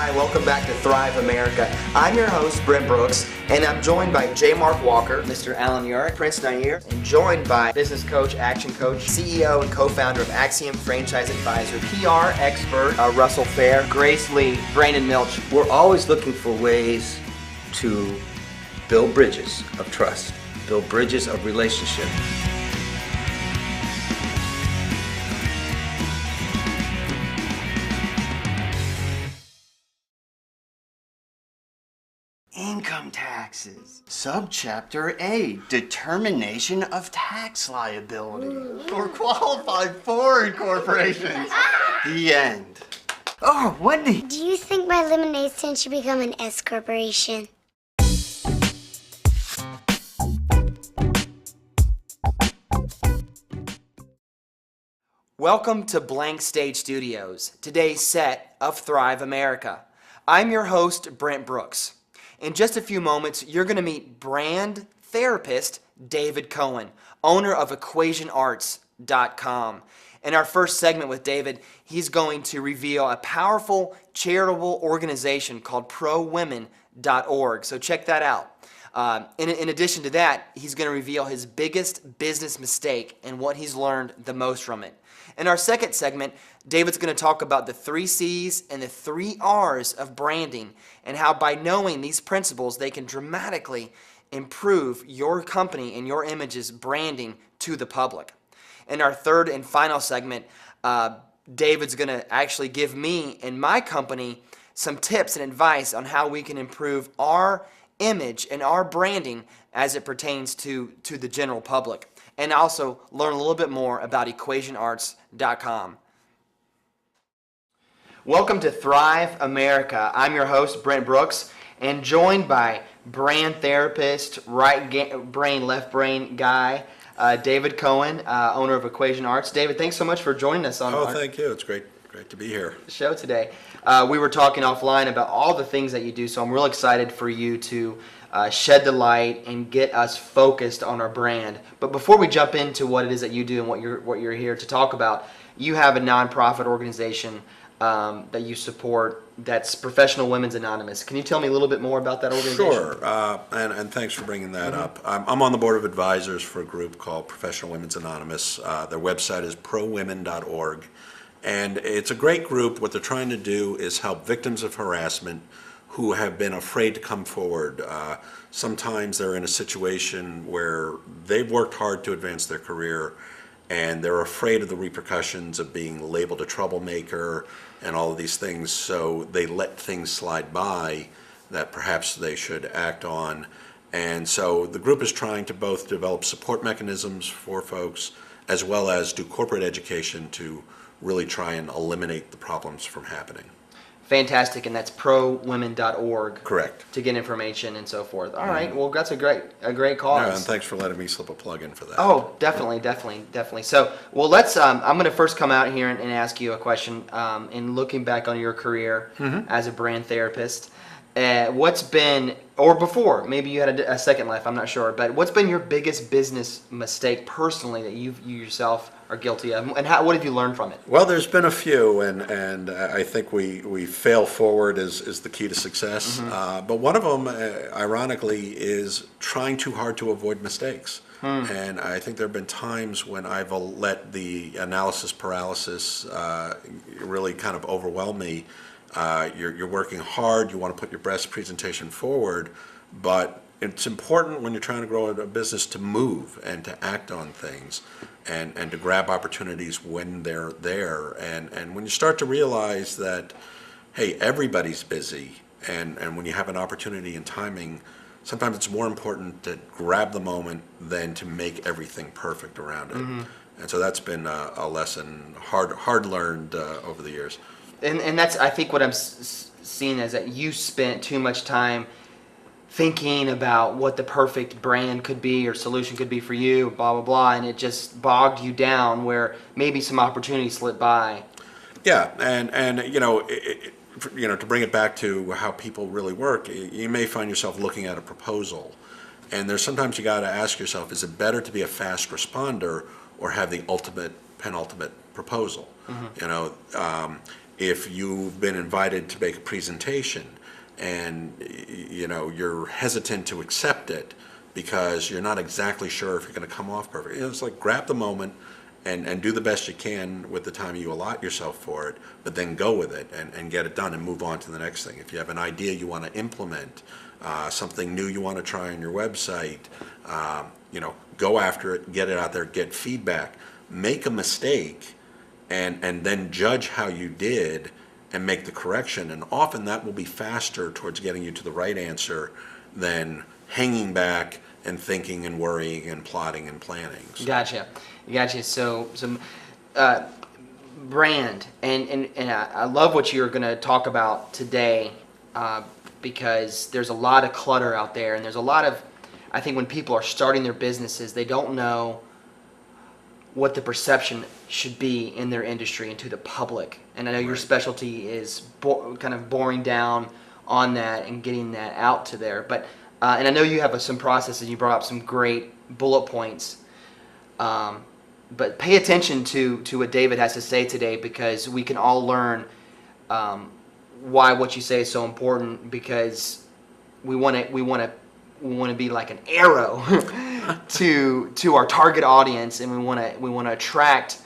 Hi, welcome back to Thrive America. I'm your host, Brent Brooks, and I'm joined by J. Mark Walker, Mr. Alan Urick, Prince Nair, and joined by business coach, action coach, CEO and co-founder of Axiom Franchise Advisor, PR expert, Russell Fair, Grace Lee, Brandon Milch. We're always looking for ways to build bridges of trust, build bridges of relationship. Income taxes. Subchapter A, determination of tax liability for qualified foreign corporations. The end. Oh, Wendy. Do you think my lemonade stand should become an S corporation? Welcome to Blank Stage Studios, today's set of Thrive America. I'm your host, Brent Brooks. In just a few moments, you're going to meet brand therapist David Cohen, owner of EquationArts.com. In our first segment with David, he's going to reveal a powerful charitable organization called ProWomen.org. So check that out. In addition to that, he's going to reveal his biggest business mistake and what he's learned the most from it. In our second segment, David's going to talk about the 3 C's and the 3 R's of branding and how by knowing these principles, they can dramatically improve your company and your image's branding to the public. In our third and final segment, David's going to actually give me and my company some tips and advice on how we can improve our image and our branding as it pertains to the general public, and also learn a little bit more about EquationArts.com. Welcome to Thrive America. I'm your host, Brent Brooks, and joined by brand therapist, right brain, left brain guy, David Cohen, owner of Equation Arts. David, thanks so much for joining us on our thank you. It's great to be here. Show today. We were talking offline about all the things that you do, so I'm real excited for you to shed the light and get us focused on our brand. But before we jump into what it is that you do and what you're here to talk about, you have a nonprofit organization that you support that's Professional Women's Anonymous. Can you tell me a little bit more about that organization? Sure, and thanks for bringing that up. I'm on the board of advisors for a group called Professional Women's Anonymous. Their website is prowomen.org, and it's a great group. What they're trying to do is help victims of harassment who have been afraid to come forward. Sometimes they're in a situation where they've worked hard to advance their career, and they're afraid of the repercussions of being labeled a troublemaker and all of these things, so they let things slide by that perhaps they should act on. And so the group is trying to both develop support mechanisms for folks as well as do corporate education to really try and eliminate the problems from happening. Fantastic, and that's prowomen.org. Correct. To get information and so forth. All right, well, that's a great cause. Yeah, and thanks for letting me slip a plug in for that. Oh, definitely. So, well, let's. I'm going to first come out here and ask you a question. In looking back on your career as a brand therapist, what's been, or before, maybe you had a second life, I'm not sure, but what's been your biggest business mistake personally that you yourself are guilty of, and what have you learned from it? Well, there's been a few, and I think we fail forward is the key to success. But one of them, ironically, is trying too hard to avoid mistakes. And I think there have been times when I've let the analysis paralysis really kind of overwhelm me. You're working hard, you want to put your best presentation forward, but it's important when you're trying to grow a business to move and to act on things and to grab opportunities when they're there. And when you start to realize that, hey, everybody's busy, and when you have an opportunity and timing, sometimes it's more important to grab the moment than to make everything perfect around it. And so that's been a lesson, hard learned over the years. And that's, I think, what I'm seeing is that you spent too much time thinking about what the perfect brand could be or solution could be for you, blah, blah, blah, and it just bogged you down where maybe some opportunities slipped by. Yeah, and to bring it back to how people really work, you may find yourself looking at a proposal, and there's sometimes you got to ask yourself, is it better to be a fast responder or have the penultimate proposal? if you've been invited to make a presentation and you're hesitant to accept it because you're not exactly sure if you're going to come off perfect. It's like grab the moment and do the best you can with the time you allot yourself for it, but then go with it and get it done and move on to the next thing. If you have an idea you want to implement, something new you want to try on your website, go after it, get it out there, get feedback, make a mistake, and then judge how you did and make the correction. And often that will be faster towards getting you to the right answer than hanging back and thinking and worrying and plotting and planning. So. Gotcha. So some brand, and I love what you're going to talk about today, because there's a lot of clutter out there, and there's a lot of, I think when people are starting their businesses, they don't know what the perception should be in their industry and to the public. And I know your specialty is kind of boring down on that and getting that out to there. But and I know you have some processes. You brought up some great bullet points. But pay attention to what David has to say today, because we can all learn why what you say is so important. Because we want to be like an arrow to our target audience, and we want to attract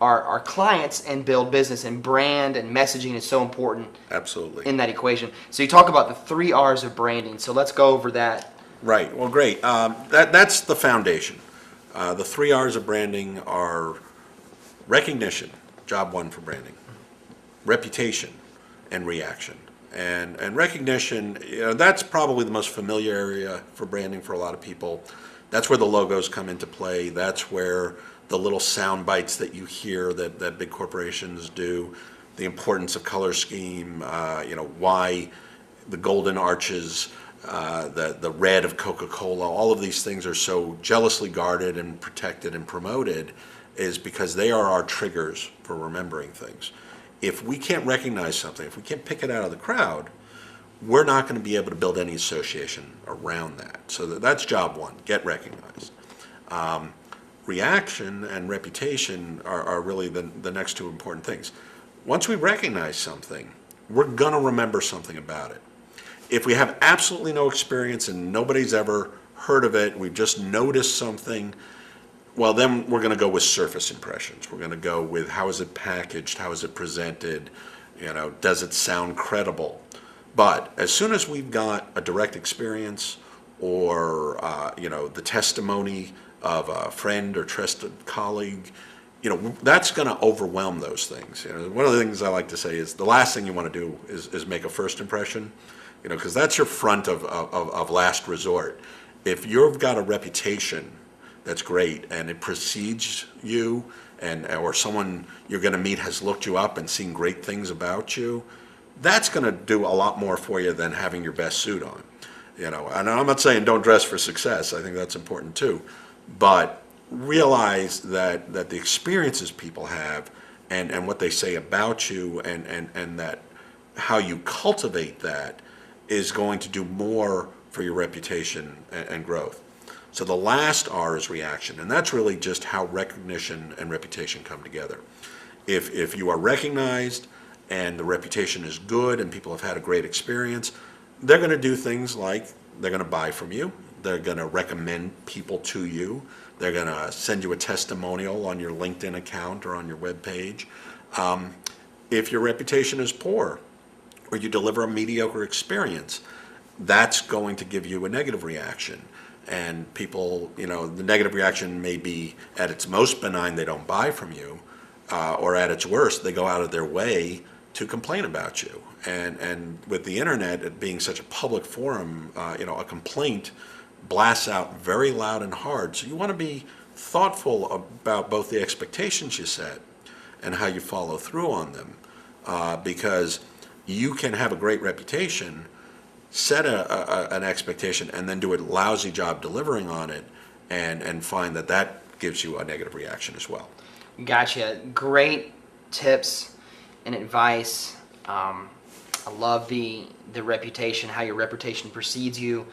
our clients and build business, and brand and messaging is so important. Absolutely. In that equation. So you talk about the 3 R's of branding. So let's go over that. Right. Well, great. That's the foundation. The 3 R's of branding are recognition, job 1 for branding, reputation, and reaction. And recognition, that's probably the most familiar area for branding for a lot of people. That's where the logos come into play. That's where the little sound bites that you hear that big corporations do, the importance of color scheme, why the golden arches, the red of Coca-Cola, all of these things are so jealously guarded and protected and promoted, is because they are our triggers for remembering things. If we can't recognize something, if we can't pick it out of the crowd, we're not going to be able to build any association around that. So that's job 1, get recognized. Reaction and reputation are really the next 2 important things. Once we recognize something, we're going to remember something about it. If we have absolutely no experience and nobody's ever heard of it, we've just noticed something, well, then we're going to go with surface impressions. We're going to go with how is it packaged, how is it presented, does it sound credible? But as soon as we've got a direct experience or the testimony of a friend or trusted colleague, that's going to overwhelm those things. One of the things I like to say is the last thing you want to do is make a first impression, because that's your front of last resort. If you've got a reputation that's great and it precedes you, or someone you're going to meet has looked you up and seen great things about you, that's going to do a lot more for you than having your best suit on. And I'm not saying don't dress for success. I think that's important too. But realize that the experiences people have and what they say about you and that how you cultivate that is going to do more for your reputation and growth. So the last R is reaction, and that's really just how recognition and reputation come together. If you are recognized and the reputation is good and people have had a great experience, they're going to do things like they're going to buy from you, they're going to recommend people to you, they're going to send you a testimonial on your LinkedIn account or on your web page. If your reputation is poor or you deliver a mediocre experience, that's going to give you a negative reaction. And people, the negative reaction may be at its most benign, they don't buy from you, or at its worst, they go out of their way to complain about you. And with the internet, it being such a public forum, a complaint blasts out very loud and hard. So you want to be thoughtful about both the expectations you set and how you follow through on them, because you can have a great reputation, set an expectation, and then do a lousy job delivering on it, and find that gives you a negative reaction as well. Gotcha. Great tips and advice. I love the reputation, how your reputation precedes you.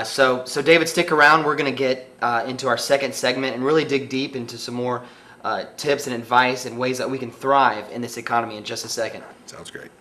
So David, stick around. We're going to get into our second segment and really dig deep into some more tips and advice and ways that we can thrive in this economy in just a second. Sounds great.